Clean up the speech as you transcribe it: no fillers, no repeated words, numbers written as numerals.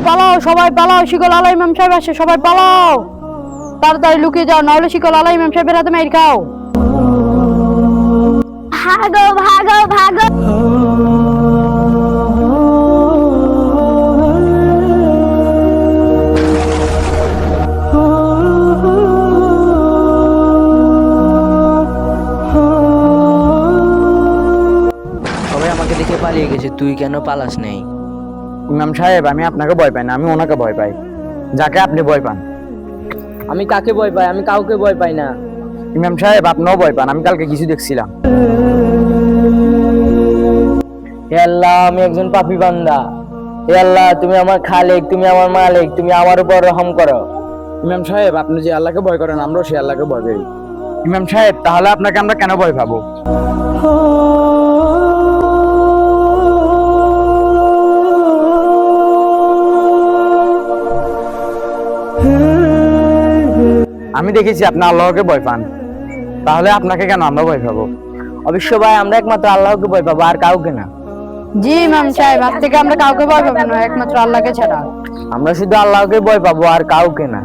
পালাও সবাই পালাও, শিকল আলা ইমাম সাহেব আসে, সবাই পালাও, তাড়াতাড়ি লুকিয়ে যাও, নাহলে শিকল আলা ইমাম সাহেবের হাতে মাইর খাও। ভাগো ভাগো ভাগো। সবাই আমাকে দেখে পালিয়ে গেছে, তুই কেন পালাস নাই? ইমাম সাহেব, আমি আপনাকে ভয় পাই না, আমি ওনাকে ভয় পাই, যাকে আপনি ভয় পান। আমি কাকে ভয় পাই? আমি কাউকে ভয় পাই না। ইমাম সাহেব, আপনিও ভয় পান, আমি কালকে কিছু দেখছিলাম। হে আল্লাহ, আমি একজন পাপী বান্দা। হে আল্লাহ, তুমি আমার খালিক, তুমি আমার মালিক, তুমি আমার উপর রহম করো। ইমাম সাহেব, আপনি যে আল্লাহকে ভয় করেন, আমরাও সেই আল্লাহকে ভয় করি। ইমাম সাহেব, তাহলে আপনাকে আমরা কেন ভয় পাবো? আমি দেখেছি আপনি আল্লাহকে ভয় পান, তাহলে আপনাকে কেন আমরা ভয় পাবো? অবশ্য ভাই, আমরা একমাত্র আল্লাহকে ভয় পাবো, আর কাউকে না। জি ইমাম সাহেব, আজ থেকে আমরা কাউকে ভয় পাবো না, একমাত্র আল্লাহকে ছাড়া। আমরা শুধু আল্লাহকে ভয় পাবো, আর কাউকে না।